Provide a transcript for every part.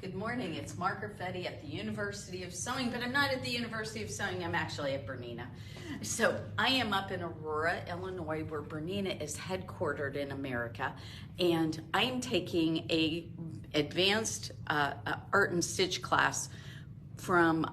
Good morning, it's Margaret at the University of Sewing, but I'm not at the University of Sewing, I'm actually at Bernina. So I am up in Aurora, Illinois, where Bernina is headquartered in America, and I'm taking a advanced art and stitch class from,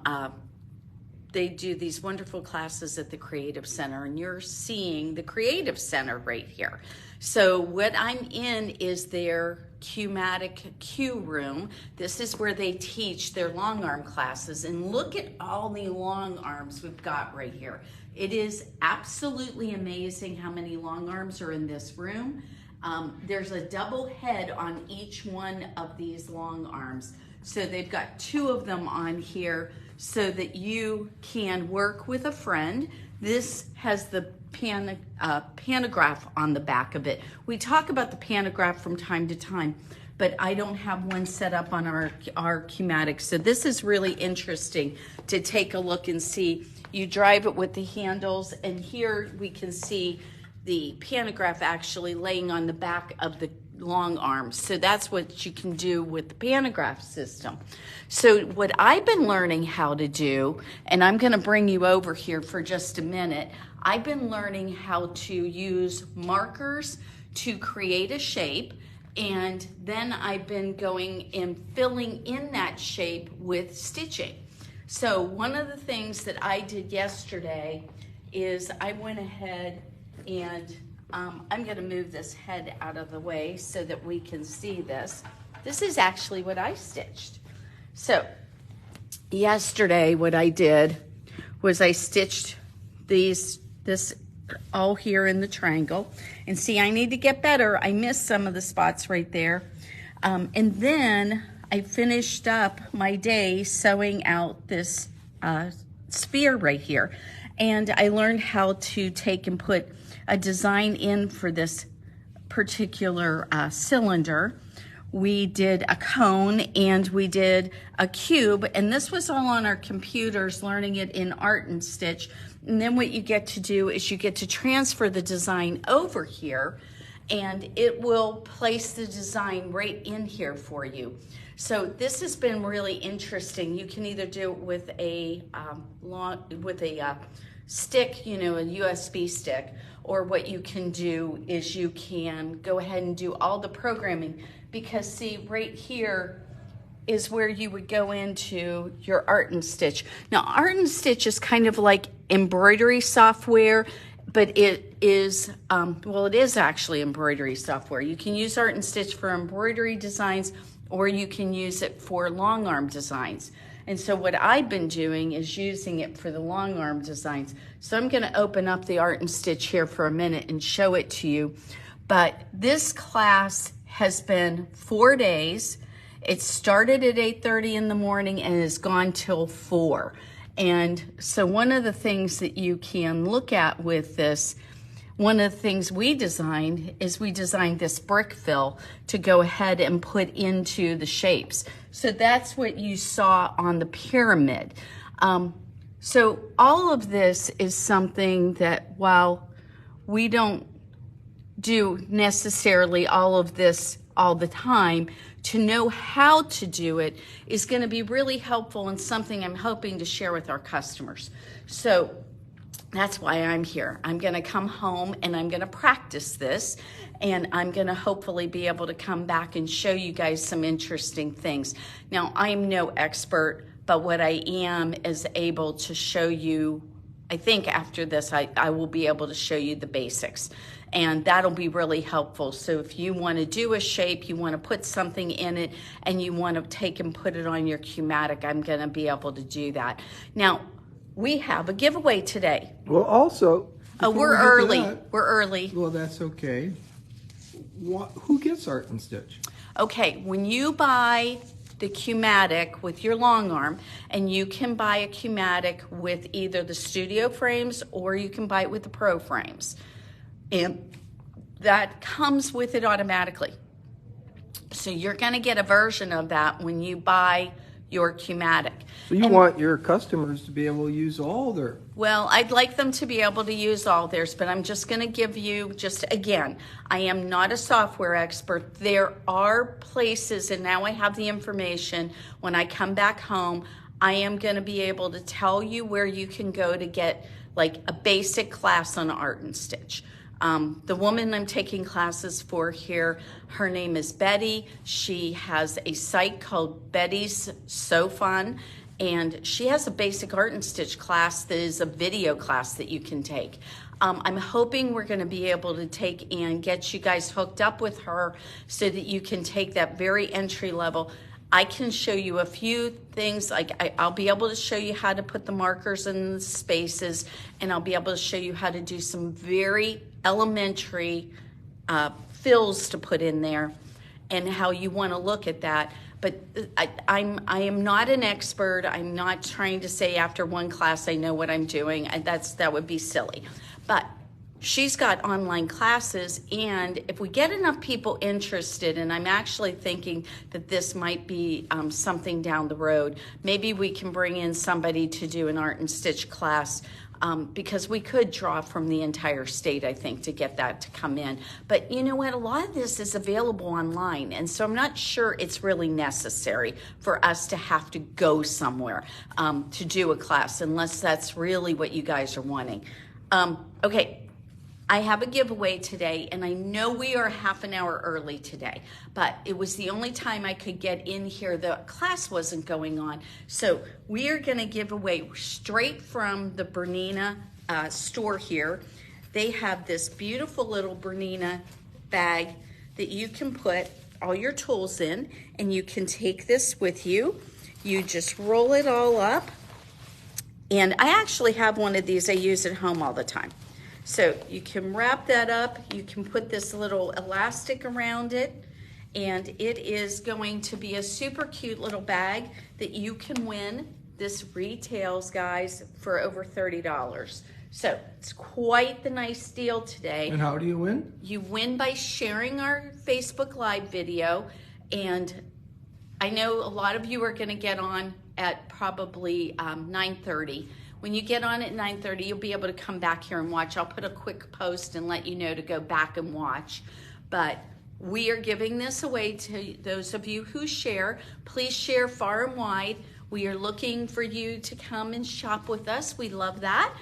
they do these wonderful classes at the Creative Center, and you're seeing the Creative Center right here. So what I'm in is their Qmatic Q room. This is where they teach their long arm classes, and look at all the long arms we've got right here. It is absolutely amazing how many long arms are in this room. There's a double head on each one of these long arms. So they've got two of them on here so that you can work with a friend. This has the pantograph on the back of it. We talk about the pantograph from time to time, but I don't have one set up on our Qmatic. So this is really interesting to take a look and see. You drive it with the handles, and here we can see the pantograph actually laying on the back of the long arms. So that's what you can do with the pantograph system. So what I've been learning how to do, and I'm going to bring you over here for just a minute, I've been learning how to use markers to create a shape, and then I've been going and filling in that shape with stitching. So one of the things that I did yesterday is I went ahead and I'm going to move this head out of the way so that we can see this. This is actually what I stitched. So yesterday what I did was I stitched this all here in the triangle. And see, I need to get better. I missed some of the spots right there. And then I finished up my day sewing out this sphere right here. And I learned how to take and put a design in for this particular cylinder. We did a cone and we did a cube, and this was all on our computers, learning it in Art and Stitch. And then what you get to do is you get to transfer the design over here, and it will place the design right in here for you. So this has been really interesting. You can either do it with a stick, you know, a USB stick, or what you can do is you can go ahead and do all the programming, because see, right here is where you would go into your Art and Stitch. Now, Art and Stitch is kind of like embroidery software, but it is, well, it is actually embroidery software. You can use Art and Stitch for embroidery designs, or you can use it for long arm designs. And so what I've been doing is using it for the long arm designs. So I'm going to open up the Art and Stitch here for a minute and show it to you. But this class has been 4 days. It started at 8:30 in the morning and has gone till 4. And so one of the things that you can look at with this, one of the things we designed is we designed this brick fill to go ahead and put into the shapes. So that's what you saw on the pyramid. So all of this is something that, while we don't do necessarily all of this all the time, to know how to do it is going to be really helpful, and something I'm hoping to share with our customers. So that's why I'm here. I'm going to come home and I'm going to practice this, and I'm going to hopefully be able to come back and show you guys some interesting things. Now, I am no expert, but what I am is able to show you, I think after this, I will be able to show you the basics, and that'll be really helpful. So if you want to do a shape, you want to put something in it, and you want to take and put it on your Qmatic, I'm going to be able to do that. Now, we have a giveaway today. Well, also, we're early. We're early. Well, that's okay. Who gets Art and Stitch? Okay, when you buy the Qmatic with your long arm, and you can buy a Qmatic with either the studio frames or you can buy it with the pro frames, and that comes with it automatically. So you're going to get a version of that when you buy your Qmatic. So you want your customers to be able to use all their... Well, I'd like them to be able to use all theirs, but I'm just going to give you, just again, I am not a software expert. There are places, and now I have the information. When I come back home, I am going to be able to tell you where you can go to get like a basic class on art and stitch. The woman I'm taking classes for here, her name is Betty. She has a site called Betty's So Fun, and she has a basic art and stitch class that is a video class that you can take. I'm hoping we're going to be able to take and get you guys hooked up with her so that you can take that very entry level. I can show you a few things, like I'll be able to show you how to put the markers in the spaces, and I'll be able to show you how to do some very elementary fills to put in there and how you want to look at that. But I am not an expert. I'm not trying to say after one class I know what I'm doing. That would be silly. But she's got online classes, and if we get enough people interested, and I'm actually thinking that this might be something down the road, maybe we can bring in somebody to do an art and stitch class, because we could draw from the entire state, I think, to get that to come in. But you know what? A lot of this is available online, and so I'm not sure it's really necessary for us to have to go somewhere to do a class, unless that's really what you guys are wanting. Okay. I have a giveaway today, and I know we are half an hour early today, but it was the only time I could get in here. The class wasn't going on. So we are going to give away straight from the Bernina store here. They have this beautiful little Bernina bag that you can put all your tools in, and you can take this with you. You just roll it all up. And I actually have one of these I use at home all the time. So you can wrap that up, you can put this little elastic around it, and it is going to be a super cute little bag that you can win. This retails, guys, for over $30. So it's quite the nice deal today. And how do you win? You win by sharing our Facebook Live video, and I know a lot of you are gonna get on at probably 9:30. When you get on at 9:30, you'll be able to come back here and watch. I'll put a quick post and let you know to go back and watch. But we are giving this away to those of you who share. Please share far and wide. We are looking for you to come and shop with us. We love that.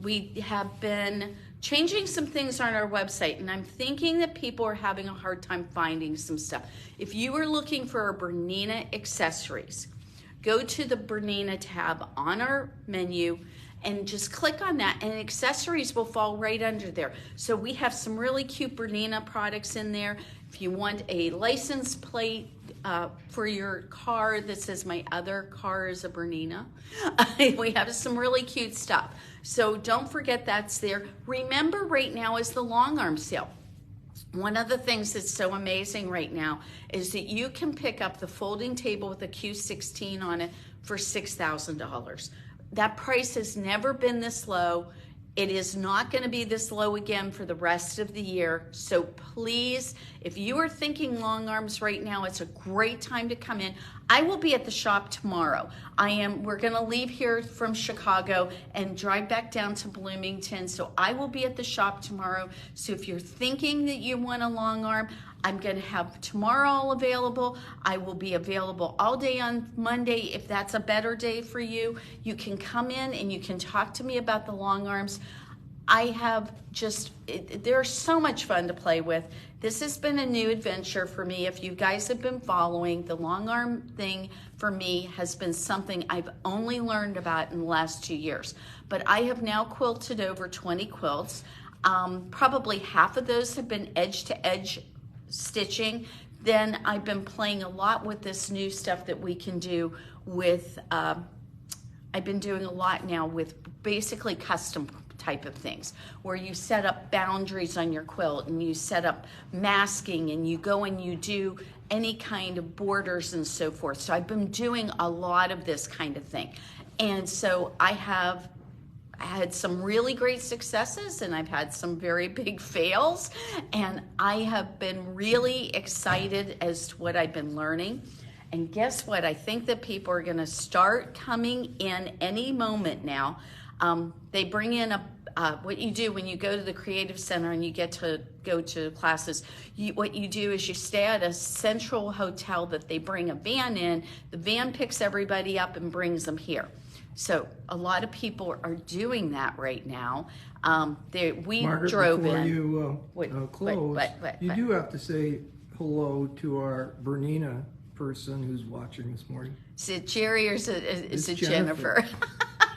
We have been changing some things on our website, and I'm thinking that people are having a hard time finding some stuff. If you are looking for Bernina accessories, go to the Bernina tab on our menu and just click on that, and accessories will fall right under there. So we have some really cute Bernina products in there. If you want a license plate for your car that says my other car is a Bernina, we have some really cute stuff. So don't forget that's there. Remember, right now is the Longarm sale. One of the things that's so amazing right now is that you can pick up the folding table with a Q16 on it for $6,000. That price has never been this low. It is not going to be this low again for the rest of the year. So please, if you are thinking long arms right now, it's a great time to come in. I will be at the shop tomorrow. We're going to leave here from Chicago and drive back down to Bloomington. So I will be at the shop tomorrow. So if you're thinking that you want a long arm, I'm going to have tomorrow all available. I will be available all day on Monday. If that's a better day for you, you can come in and you can talk to me about the long arms. They're so much fun to play with. This has been a new adventure for me. If you guys have been following, the long arm thing for me has been something I've only learned about in the last 2 years. But I have now quilted over 20 quilts. Probably half of those have been edge to edge stitching. Then I've been playing a lot with this new stuff that we can do with, I've been doing a lot now with basically custom type of things, where you set up boundaries on your quilt and you set up masking and you go and you do any kind of borders and so forth. So I've been doing a lot of this kind of thing. And so I have had some really great successes, and I've had some very big fails, and I have been really excited as to what I've been learning. And guess what? I think that people are going to start coming in any moment now. They bring in what you do when you go to the Creative Center and you get to go to classes, what you do is you stay at a central hotel that they bring a van in. The van picks everybody up and brings them here. So a lot of people are doing that right now. We Margaret, drove before in. you close, you do have to say hello to our Bernina person who's watching this morning. Is it Jerry or is it Jennifer. Jennifer?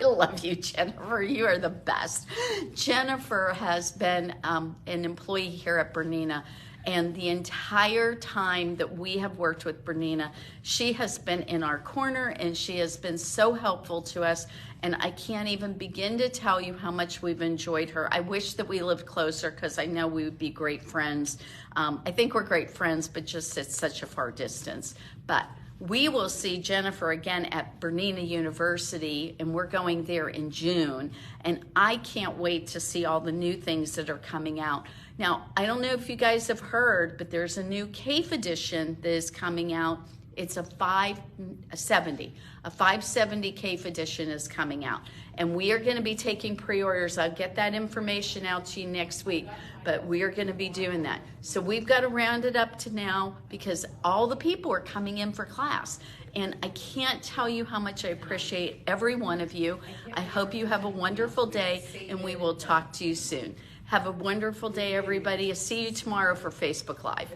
I love you, Jennifer. You are the best. Jennifer has been an employee here at Bernina, and the entire time that we have worked with Bernina, she has been in our corner, and she has been so helpful to us, and I can't even begin to tell you how much we've enjoyed her. I wish that we lived closer because I know we would be great friends. I think we're great friends, but just at such a far distance. But we will see Jennifer again at Bernina University, and we're going there in June. And I can't wait to see all the new things that are coming out. Now, I don't know if you guys have heard, but there's a new CAFE edition that is coming out. It's a 570. A 570 CAFE edition is coming out. And we are going to be taking pre-orders. I'll get that information out to you next week. But we are going to be doing that. So we've got to round it up to now because all the people are coming in for class. And I can't tell you how much I appreciate every one of you. I hope you have a wonderful day, and we will talk to you soon. Have a wonderful day, everybody. I'll see you tomorrow for Facebook Live.